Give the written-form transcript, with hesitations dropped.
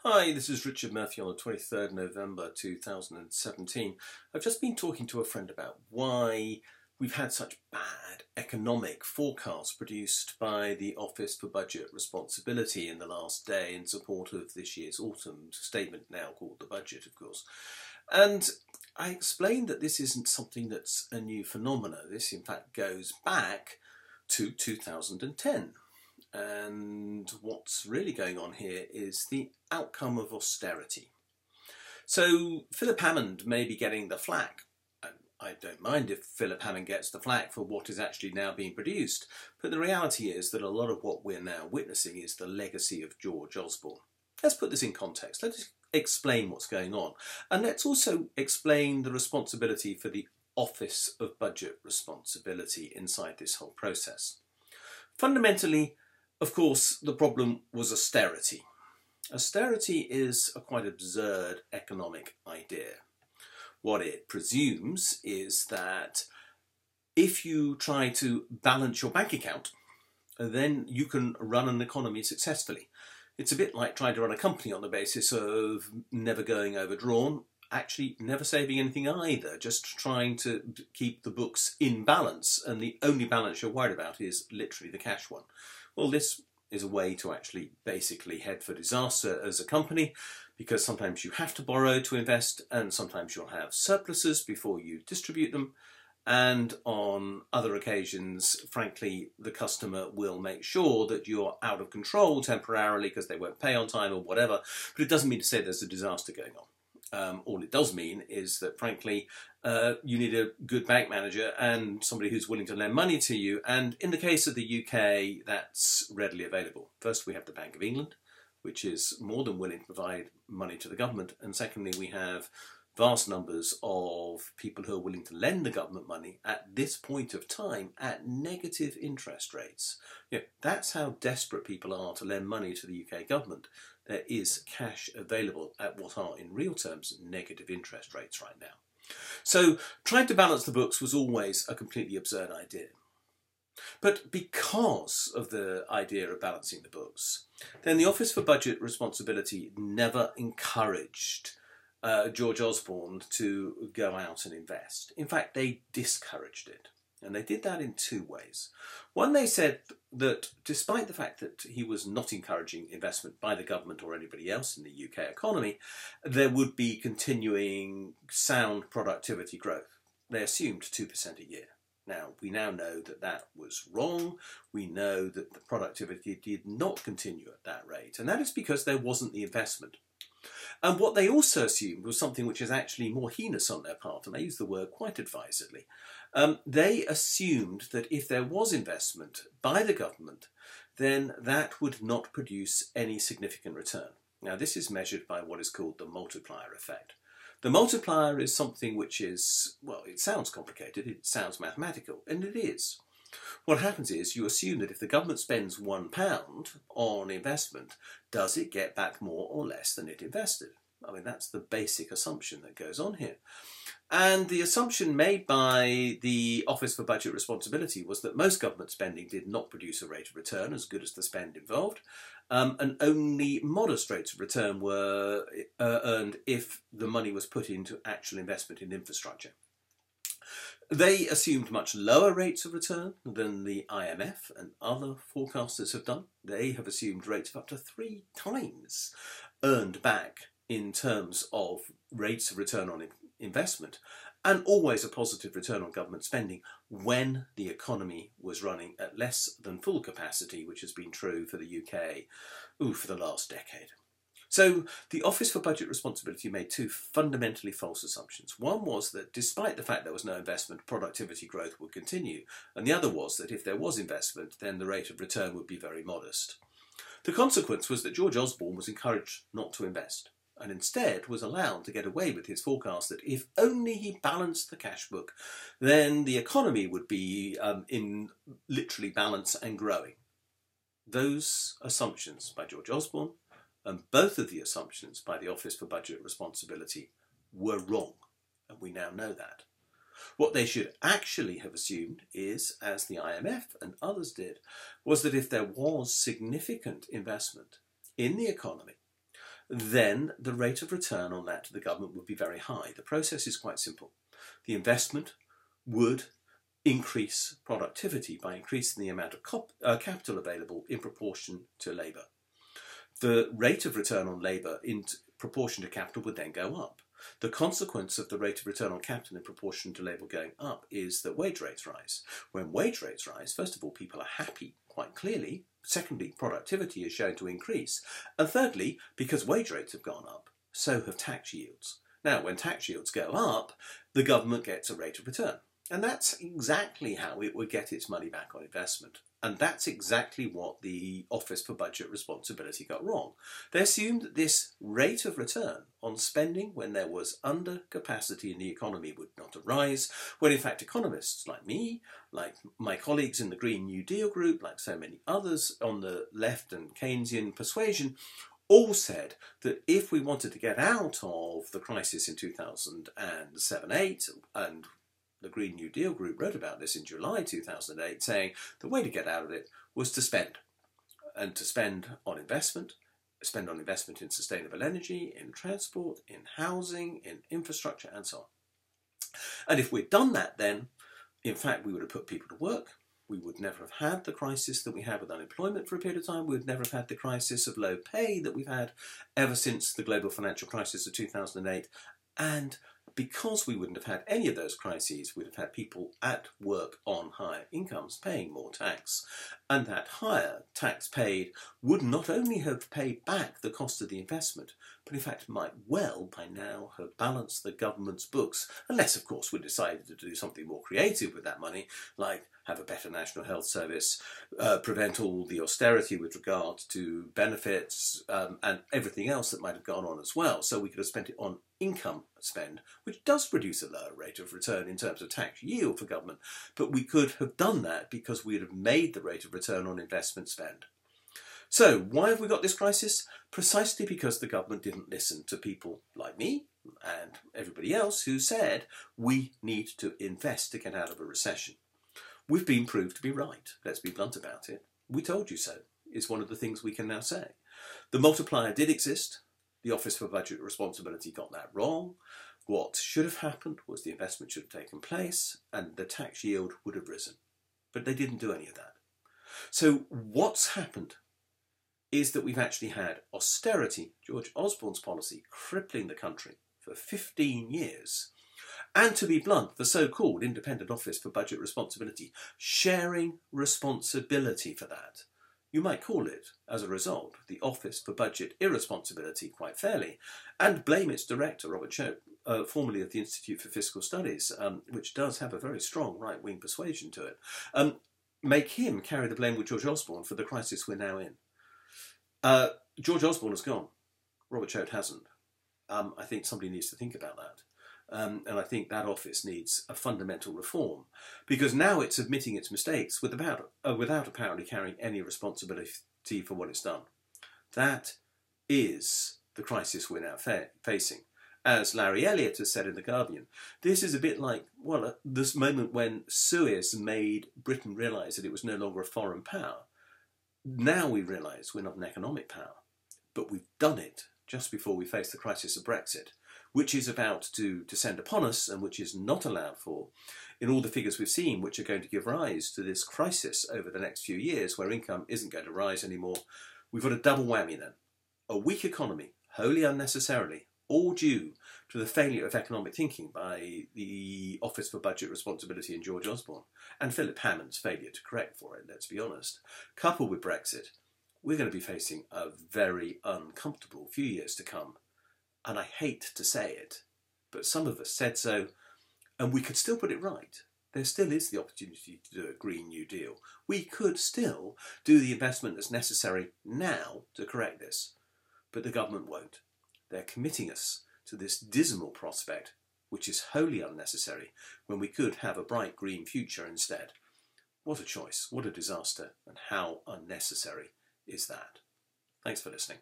Hi, this is Richard Murphy on the 23rd November 2017. I've just been talking to a friend about why we've had such bad economic forecasts produced by the Office for Budget Responsibility in the last day in support of this year's autumn statement, now called the budget, of course. And I explained that this isn't something that's a new phenomenon. This, in fact, goes back to 2010. And what's really going on here is the outcome of austerity. So Philip Hammond may be getting the flak, and I don't mind if Philip Hammond gets the flak for what is actually now being produced, but the reality is that a lot of what we're now witnessing is the legacy of George Osborne. Let's put this in context. Let's explain what's going on. And let's also explain the responsibility for the Office of Budget Responsibility inside this whole process. Fundamentally, of course, the problem was austerity. Austerity is a quite absurd economic idea. What it presumes is that if you try to balance your bank account, then you can run an economy successfully. It's a bit like trying to run a company on the basis of never going overdrawn, actually never saving anything either, just trying to keep the books in balance, and the only balance you're worried about is literally the cash one. Well, this is a way to actually basically head for disaster as a company, because sometimes you have to borrow to invest and sometimes you'll have surpluses before you distribute them, and on other occasions, frankly, the customer will make sure that you're out of control temporarily because they won't pay on time or whatever, but it doesn't mean to say there's a disaster going on. All it does mean is that, frankly, you need a good bank manager and somebody who's willing to lend money to you. And in the case of the UK, that's readily available. First, we have the Bank of England, which is more than willing to provide money to the government. And secondly, we have vast numbers of people who are willing to lend the government money at this point of time at negative interest rates. That's how desperate people are to lend money to the UK government. There is cash available at what are, in real terms, negative interest rates right now. So trying to balance the books was always a completely absurd idea. But because of the idea of balancing the books, then the Office for Budget Responsibility never encouraged George Osborne to go out and invest. In fact, they discouraged it. And they did that in two ways. One, they said that despite the fact that he was not encouraging investment by the government or anybody else in the UK economy, there would be continuing sound productivity growth. They assumed 2% a year. Now, we now know that that was wrong. We know that the productivity did not continue at that rate. And that is because there wasn't the investment. And what they also assumed was something which is actually more heinous on their part, and I use the word quite advisedly. They assumed that if there was investment by the government, then that would not produce any significant return. Now, this is measured by what is called the multiplier effect. The multiplier is something which is, well, it sounds complicated, it sounds mathematical, and it is. What happens is you assume that if the government spends £1 on investment, does it get back more or less than it invested? I mean, that's the basic assumption that goes on here. And the assumption made by the Office for Budget Responsibility was that most government spending did not produce a rate of return as good as the spend involved, and only modest rates of return were earned if the money was put into actual investment in infrastructure. They assumed much lower rates of return than the IMF and other forecasters have done. They have assumed rates of up to 3 times earned back in terms of rates of return on investment, and always a positive return on government spending when the economy was running at less than full capacity, which has been true for the UK for the last decade. So the Office for Budget Responsibility made two fundamentally false assumptions. One was that despite the fact there was no investment, productivity growth would continue. And the other was that if there was investment, then the rate of return would be very modest. The consequence was that George Osborne was encouraged not to invest, and instead was allowed to get away with his forecast that if only he balanced the cash book, then the economy would be in literally balance and growing. Those assumptions by George Osborne and both of the assumptions by the Office for Budget Responsibility were wrong, and we now know that. What they should actually have assumed is, as the IMF and others did, was that if there was significant investment in the economy, then the rate of return on that to the government would be very high. The process is quite simple. The investment would increase productivity by increasing the amount of capital available in proportion to labour. The rate of return on labour in proportion to capital would then go up. The consequence of the rate of return on capital in proportion to labour going up is that wage rates rise. When wage rates rise, first of all, people are happy, quite clearly. Secondly, productivity is shown to increase. And thirdly, because wage rates have gone up, so have tax yields. Now, when tax yields go up, the government gets a rate of return. And that's exactly how it would get its money back on investment. And that's exactly what the Office for Budget Responsibility got wrong. They assumed that this rate of return on spending when there was undercapacity in the economy would not arise, when in fact economists like me, like my colleagues in the Green New Deal group, like so many others on the left and Keynesian persuasion, all said that if we wanted to get out of the crisis in 2007-8, and the Green New Deal group wrote about this in July 2008, saying the way to get out of it was to spend, and to spend on investment in sustainable energy, in transport, in housing, in infrastructure, and so on. And if we'd done that then, in fact, we would have put people to work. We would never have had the crisis that we had with unemployment for a period of time. We would never have had the crisis of low pay that we've had ever since the global financial crisis of 2008. And because we wouldn't have had any of those crises, we'd have had people at work on higher incomes paying more tax. And that higher tax paid would not only have paid back the cost of the investment, but in fact might well by now have balanced the government's books, unless of course we decided to do something more creative with that money, like have a better national health service, prevent all the austerity with regard to benefits and everything else that might have gone on as well. So we could have spent it on income spend, which does produce a lower rate of return in terms of tax yield for government, but we could have done that because we'd have made the rate of return on investment spend. So why have we got this crisis? Precisely because the government didn't listen to people like me and everybody else who said we need to invest to get out of a recession. We've been proved to be right. Let's be blunt about it. We told you so, is one of the things we can now say. The multiplier did exist. The Office for Budget Responsibility got that wrong. What should have happened was the investment should have taken place and the tax yield would have risen. But they didn't do any of that. So what's happened is that we've actually had austerity, George Osborne's policy, crippling the country for 15 years. And to be blunt, the so-called Independent Office for Budget Responsibility sharing responsibility for that. You might call it, as a result, the Office for Budget Irresponsibility quite fairly, and blame its director, Robert Choate, formerly of the Institute for Fiscal Studies, which does have a very strong right-wing persuasion to it, make him carry the blame with George Osborne for the crisis we're now in. George Osborne has gone. Robert Choate hasn't. I think somebody needs to think about that. And I think that office needs a fundamental reform, because now it's admitting its mistakes without apparently carrying any responsibility for what it's done. That is the crisis we're now facing. As Larry Elliott has said in The Guardian, this is a bit like, well, this moment when Suez made Britain realise that it was no longer a foreign power. Now we realise we're not an economic power, but we've done it just before we face the crisis of Brexit, which is about to descend upon us and which is not allowed for in all the figures we've seen, which are going to give rise to this crisis over the next few years where income isn't going to rise anymore. We've got a double whammy then. A weak economy, wholly unnecessarily, all due to the failure of economic thinking by the Office for Budget Responsibility and George Osborne, and Philip Hammond's failure to correct for it, let's be honest. Coupled with Brexit, we're going to be facing a very uncomfortable few years to come. And I hate to say it, but some of us said so, and we could still put it right. There still is the opportunity to do a Green New Deal. We could still do the investment that's necessary now to correct this. But the government won't. They're committing us to this dismal prospect, which is wholly unnecessary, when we could have a bright green future instead. What a choice, what a disaster, and how unnecessary is that? Thanks for listening.